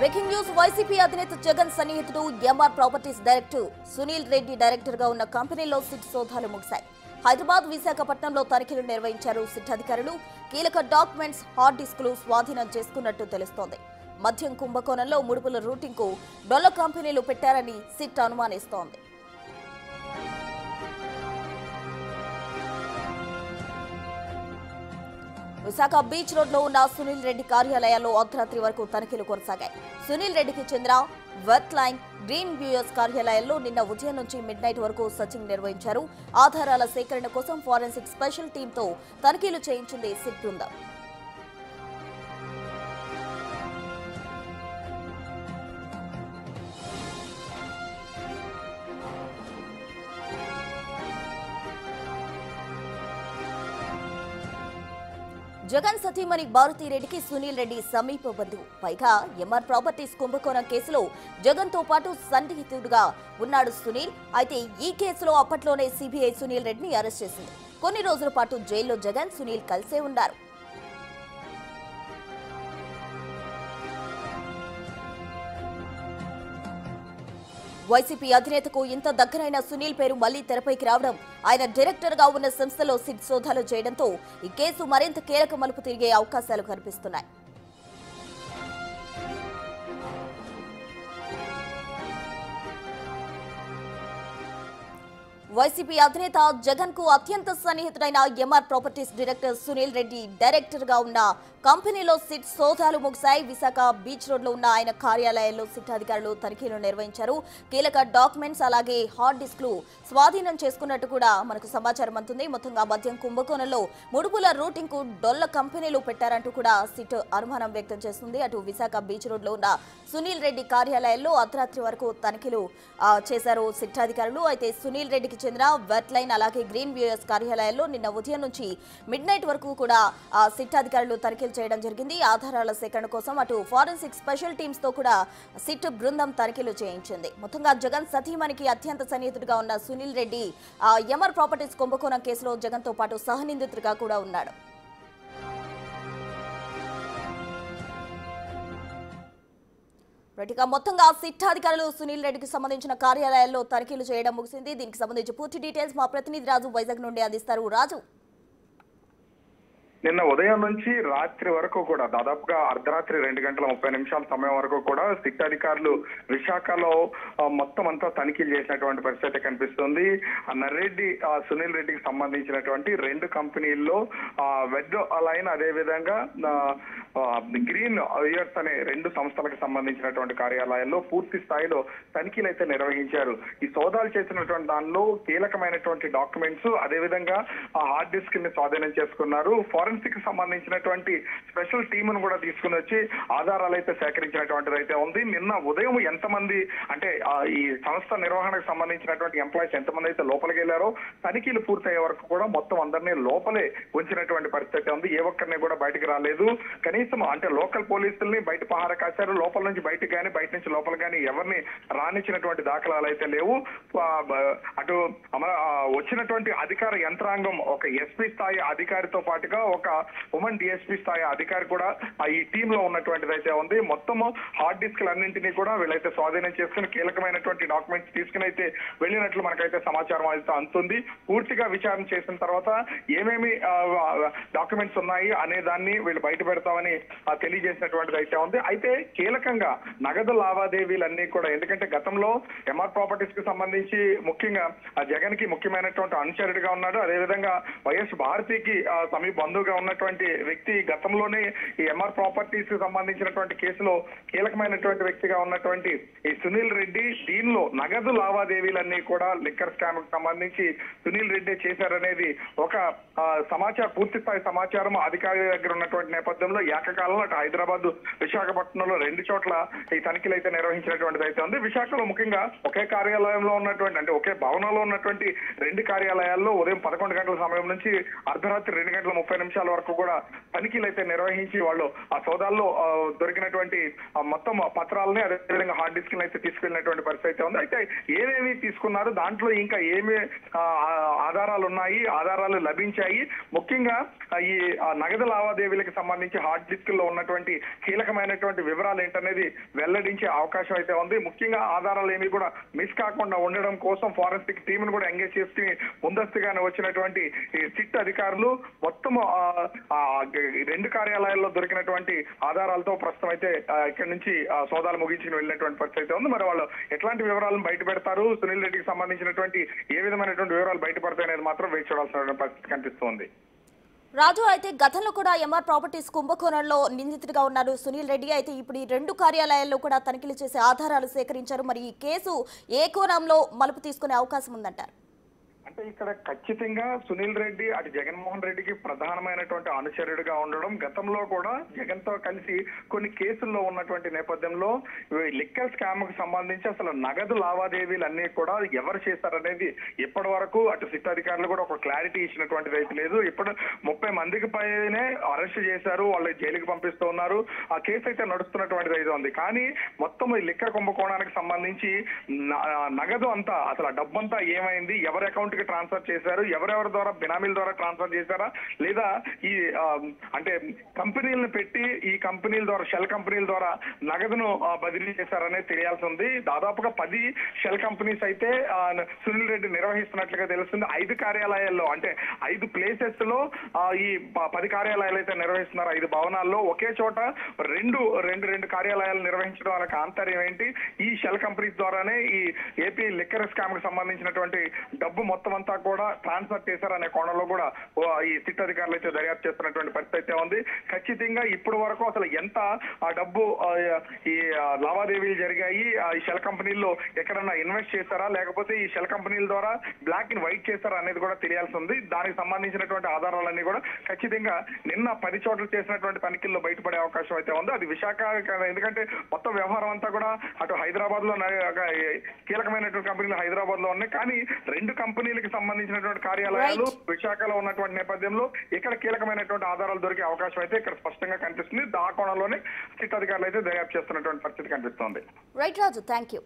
Breaking news YCP అధినేత జగన్ సన్నిహితుడు MR properties director Sunil Reddy director గా ఉన్న కంపెనీలో సిట్ సోదాలు ముగిశాయి. హైదరాబాద్, విశాఖపట్నంలో తనిఖీలు నిర్వహించారు సిట్ అధికారులు. కీలక డాక్యుమెంట్స్, హార్డ్ డిస్కులు స్వాధీనం చేసుకున్నట్టు తెలుస్తోంది. మద్యం కుంభకోణంలో ముడుపుల రూటింగ్ కు డొల్ల కంపెనీలు పెట్టారని సిట్ అనుమానిస్తోంది. విశాఖ బీచ్ రోడ్ లో ఉన్న సునీల్ రెడ్డి కార్యాలయాల్లో అర్ధరాత్రి వరకు తనిఖీలు కొనసాగాయి. సునీల్ రెడ్డికి చెందిన వెత్ లైన్, గ్రీన్ వ్యూయర్స్ కార్యాలయాల్లో నిన్న ఉదయం నుంచి మిడ్ నైట్ వరకు సర్చింగ్ నిర్వహించారు. ఆధారాల సేకరణ కోసం ఫోరెన్సిక్ స్పెషల్ టీంతో తనిఖీలు చేయించింది సిట్ బృందం. జగన్ సతీమణి భారతీరెడ్డికి సునీల్ రెడ్డి సమీప బంధువు. పైగా ఎంఆర్ ప్రాపర్టీస్ కుంభకోణం కేసులో జగన్ తో పాటు సన్నిహితుడుగా ఉన్నాడు సునీల్. అయితే ఈ కేసులో అప్పట్లోనే సిబిఐ సునీల్ రెడ్డిని అరెస్ట్ చేసింది. కొన్ని రోజుల పాటు జైల్లో జగన్, సునీల్ కలిసే ఉన్నారు. వైసీపీ అధినేతకు ఇంత దగ్గరైన సునీల్ పేరు మళ్లీ తెరపైకి రావడం, ఆయన డైరెక్టర్ గా ఉన్న సంస్థలో సిట్ సోదాలు చేయడంతో ఈ కేసు మరింత కీలక మలుపు తిరిగే అవకాశాలు కనిపిస్తున్నాయి. వైసీపీ అధినేత జగన్ కు అత్యంత సన్నిహితుడైన MR properties director Sunil Reddy director గా ఉన్న కంపెనీలో సిట్ సోదాలు ముగిశాయి. విశాఖ బీచ్ రోడ్ లో ఉన్న ఆయన కార్యాలయాల్లో సిట్ అధికారులు తనిఖీలు నిర్వహించారు. కీలక డాక్యుమెంట్స్ అలాగే హార్డ్ డిస్క్లు స్వాధీనం చేసుకున్నట్టు కూడా మనకు సమాచారం అందుతుంది. మొత్తంగా మద్యం కుంభకోణంలో ముడుపుల రూటింగ్ కు డొల్ల కంపెనీలు పెట్టారంటూ కూడా సిట్ అనుమానం వ్యక్తం చేస్తుంది. అటు విశాఖ బీచ్ రోడ్ లో ఉన్న సునీల్ రెడ్డి కార్యాలయాల్లో అర్ధరాత్రి వరకు తనిఖీలు చేశారు సిట్ అధికారులు. అయితే సునీల్ రెడ్డికి చెందిన వెట్ లైన్ అలాగే గ్రీన్ వ్యూయర్స్ కార్యాలయాల్లో నిన్న ఉదయం నుంచి మిడ్ నైట్ వరకు కూడా సిట్ అధికారులు తనిఖీలు చేయడం జరిగింది. ఆధారాల సేకరణ కోసం అటు ఫోరెన్సిక్ స్పెషల్ టీమ్స్ తో కూడా సిట్ బృందం తనిఖీలు చేయించింది. మొత్తంగా జగన్ సతీమణికి అత్యంత సన్నిహితుడిగా ఉన్న సునీల్ రెడ్డి ఎంఆర్ ప్రాపర్టీస్ కుంభకోణం కేసులో జగన్ తో పాటు సహనిందితుడిగా కూడా ఉన్నాడు. మొత్తంగా సిట్ అధికారులు సునీల్ రెడ్డికి సంబంధించిన కార్యాలయాల్లో తనిఖీలు చేయడం ముగిసింది. దీనికి సంబంధించి పూర్తి డీటెయిల్స్ మా ప్రతినిధి రాజు వైజాగ్ నుండి అందిస్తారు. రాజు, నిన్న ఉదయం నుంచి రాత్రి వరకు కూడా దాదాపుగా అర్ధరాత్రి 2:30 సమయం వరకు కూడా సిట్ అధికారులు విశాఖలో మొత్తం అంతా తనిఖీలు చేసినటువంటి పరిస్థితి కనిపిస్తుంది. నర్రెడ్డి, సునీల్ రెడ్డికి సంబంధించినటువంటి 2 కంపెనీల్లో వెడ్ లైన్, అదే విధంగా గ్రీన్ వ్యూయర్స్ అనే 2 సంస్థలకు సంబంధించినటువంటి కార్యాలయాల్లో పూర్తి స్థాయిలో తనిఖీలు అయితే నిర్వహించారు. ఈ సోదాలు చేసినటువంటి దానిలో కీలకమైనటువంటి డాక్యుమెంట్స్, అదే విధంగా హార్డ్ డిస్క్ ని స్వాధీనం చేసుకున్నారు. ఫోరెన్సిక్ సంబంధించినటువంటి స్పెషల్ టీమ్ ను కూడా తీసుకుని వచ్చి ఆధారాలు అయితే సేకరించినటువంటిది అయితే ఉంది. నిన్న ఉదయం ఎంతమంది, అంటే ఈ సంస్థ నిర్వహణకు సంబంధించినటువంటి ఎంప్లాయీస్ ఎంతమంది అయితే లోపలికి వెళ్లారో తనిఖీలు పూర్తయ్యే వరకు కూడా మొత్తం అందరినీ లోపలే ఉంచినటువంటి పరిస్థితి ఉంది. ఏ ఒక్కరిని కూడా బయటకు రాలేదు. కనీసం అంటే లోకల్ పోలీసుల్ని బయట పహార కాశారు. లోపల నుంచి బయటకు కానీ బయట నుంచి లోపల కానీ ఎవరిని రానిచ్చినటువంటి దాఖలాలు అయితే లేవు. అటు వచ్చినటువంటి అధికార యంత్రాంగం ఒక ఎస్పీ స్థాయి అధికారితో పాటుగా ఒక ఉమెన్ డిఎస్పీ స్థాయి అధికారి కూడా ఈ టీమ్ లో ఉన్నటువంటిది అయితే ఉంది. మొత్తము హార్డ్ డిస్క్లు అన్నింటినీ కూడా వీళ్ళైతే స్వాధీనం చేసుకుని కీలకమైనటువంటి డాక్యుమెంట్స్ తీసుకుని అయితే వెళ్ళినట్లు మనకైతే సమాచారం అయితే అందుతుంది. పూర్తిగా విచారణ చేసిన తర్వాత ఏమేమి డాక్యుమెంట్స్ ఉన్నాయి అనే దాన్ని వీళ్ళు బయట పెడతామని తెలియజేసినటువంటిది అయితే ఉంది. అయితే కీలకంగా నగదు లావాదేవీలన్నీ కూడా, ఎందుకంటే గతంలో ఎంఆర్ ప్రాపర్టీస్ కి సంబంధించి ముఖ్యంగా జగన్ కి ముఖ్యమైనటువంటి అనుచరుడిగా ఉన్నాడు. అదేవిధంగా వైఎస్ భారతికి సమీప బంధువుగా ఉన్నటువంటి వ్యక్తి. గతంలోనే ఈ ఎంఆర్ ప్రాపర్టీస్ కి సంబంధించినటువంటి కేసులో కీలకమైనటువంటి వ్యక్తిగా ఉన్నటువంటి ఈ సునీల్ రెడ్డి, దీనిలో నగదు లావాదేవీలన్నీ కూడా లిక్కర్ స్కామ్ కు సంబంధించి సునీల్ రెడ్డి చేశారనేది ఒక పూర్తి స్థాయి సమాచారం అధికారి దగ్గర ఉన్నటువంటి నేపథ్యంలో ఏకకాలంలో అటు హైదరాబాద్, విశాఖపట్నంలో 2 చోట్ల ఈ తనిఖీలు అయితే నిర్వహించినటువంటిది అయితే ఉంది. విశాఖలో ముఖ్యంగా ఒకే కార్యాలయంలో ఉన్నటువంటి, అంటే ఒకే భవనంలో ఉన్నటువంటి 2 కార్యాలయాల్లో ఉదయం 11 గంటల సమయం నుంచి అర్ధరాత్రి 2:30 నిమిషాల వరకు కూడా తనిఖీలు అయితే నిర్వహించి వాళ్ళు ఆ సోదాల్లో దొరికినటువంటి మొత్తం పత్రాలని అదేవిధంగా హార్డ్ డిస్క్ అయితే తీసుకెళ్లినటువంటి పరిస్థితి అయితే ఉంది. అయితే ఏమేమి తీసుకున్నారు, దాంట్లో ఇంకా ఏమి ఆధారాలు ఉన్నాయి, ఆధారాలు లభించాయి, ముఖ్యంగా ఈ నగదు లావాదేవీలకు సంబంధించి హార్డ్ డిస్క్ లో ఉన్నటువంటి కీలకమైనటువంటి వివరాలు ఏంటనేది వెల్లడించే అవకాశం అయితే ఉంది. ముఖ్యంగా ఆధారాలు ఏమి కూడా మిస్ కాకుండా ఉండడం కోసం ఫారెన్సిక్ టీమ్ ను కూడా ఎంగేజ్ చేసుకుని ముందస్తుగానే వచ్చినటువంటి ఈ సిట్ అధికారులు మొత్తం రెండు కార్యాలయాల్లో దొరికినటువంటి ఆధారాలతో ప్రస్తుతం అయితే ఇక్కడి నుంచి సోదాలు ముగించుకుని వెళ్ళినటువంటి పరిస్థితి అయితే ఉంది. మరి వాళ్ళు ఎట్లాంటి వివరాలను బయట పెడతారు, సునీల్ రెడ్డికి సంబంధించినటువంటి ఏ విధమైనటువంటి వివరాలు బయటపడతాయి అనేది మాత్రం వేచి చూడాల్సిన పరిస్థితి కనిపిస్తోంది. రాజు, అయితే గతంలో కూడా ఎంఆర్ ప్రాపర్టీస్ కుంభకోణంలో నిందితుడిగా ఉన్నారు సునీల్ రెడ్డి. అయితే ఇప్పుడు ఈ రెండు కార్యాలయాల్లో కూడా తనిఖీలు చేసే ఆధారాలు సేకరించారు. మరి ఈ కేసు ఏ కోణంలో మలుపు తీసుకునే అవకాశం ఉందంటారు? అంటే ఇక్కడ ఖచ్చితంగా సునీల్ రెడ్డి అటు జగన్మోహన్ రెడ్డికి ప్రధానమైనటువంటి అనుచరుడిగా ఉండడం, గతంలో కూడా జగన్ తో కలిసి కొన్ని కేసుల్లో ఉన్నటువంటి నేపథ్యంలో లిక్కర్ స్కామ్ కు సంబంధించి అసలు నగదు లావాదేవీలు అన్ని కూడా ఎవరు చేశారనేది ఇప్పటి వరకు అటు సిట్ అధికారులు కూడా ఒక క్లారిటీ ఇచ్చినటువంటిది అయితే లేదు. ఇప్పుడు 30 మందికి పైనే అరెస్ట్ చేశారు, వాళ్ళు జైలుకి పంపిస్తూ ఉన్నారు. ఆ కేసు అయితే నడుస్తున్నటువంటిది అయితే ఉంది. కానీ మొత్తం ఈ లిక్కర్ కుంభకోణానికి సంబంధించి నగదు అంతా, అసలు ఆ డబ్బంతా ఏమైంది, ఎవరి అకౌంట్ కి ట్రాన్స్ఫర్ చేశారు, ఎవరెవరి ద్వారా బినామీల ద్వారా ట్రాన్స్ఫర్ చేశారా, లేదా ఈ అంటే కంపెనీలను పెట్టి ఈ కంపెనీల ద్వారా షెల్ కంపెనీల ద్వారా నగదును బదిలీ చేశారనేది తెలియాల్సి ఉంది. దాదాపుగా 10 షెల్ కంపెనీస్ అయితే సునీల్ రెడ్డి నిర్వహిస్తున్నట్లుగా తెలుస్తుంది. 5 కార్యాలయాల్లో, అంటే 5 ప్లేసెస్ లో ఈ 10 కార్యాలయాలు అయితే నిర్వహిస్తున్నారు. 5 భవనాల్లో ఒకే చోట రెండు కార్యాలయాలు నిర్వహించడం వాళ్ళకి ఆంతర్యం ఏంటి? ఈ షెల్ కంపెనీస్ ద్వారానే ఈ ఏపీ లిక్కర్ స్కామ్ కు సంబంధించినటువంటి డబ్బు మొత్తం అంతా కూడా ట్రాన్స్ఫర్ చేశారనే కోణంలో కూడా ఈ సిట్ అధికారులు అయితే దర్యాప్తు చేస్తున్నటువంటి పరిస్థితి అయితే ఉంది. ఖచ్చితంగా ఇప్పటి వరకు అసలు ఎంత ఆ డబ్బు ఈ లావాదేవీలు జరిగాయి, ఈ షెల్ కంపెనీల్లో ఎక్కడన్నా ఇన్వెస్ట్ చేశారా, లేకపోతే ఈ షెల్ కంపెనీల ద్వారా బ్లాక్ అండ్ వైట్ చేశారా అనేది కూడా తెలియాల్సి ఉంది. దానికి సంబంధించినటువంటి ఆధారాలన్నీ కూడా ఖచ్చితంగా నిన్న 10 చోట్ల చేసినటువంటి తనిఖీల్లో బయటపడే అవకాశం అయితే ఉంది. అది విశాఖ, ఎందుకంటే మొత్తం వ్యవహారం అంతా కూడా అటు హైదరాబాద్ లో కీలకమైనటువంటి కంపెనీలు హైదరాబాద్ లో ఉన్నాయి. కానీ 2 కంపెనీలకు సంబంధించినటువంటి కార్యాలయాలు విశాఖలో ఉన్నటువంటి నేపథ్యంలో ఇక్కడ కీలకమైనటువంటి ఆధారాలు దొరికే అవకాశం అయితే ఇక్కడ స్పష్టంగా కనిపిస్తుంది. ఆ కోణంలోనే సిట్ అధికారులు అయితే దర్యాప్తు చేస్తున్నటువంటి పరిస్థితి కనిపిస్తోంది. Right Raju, thank you.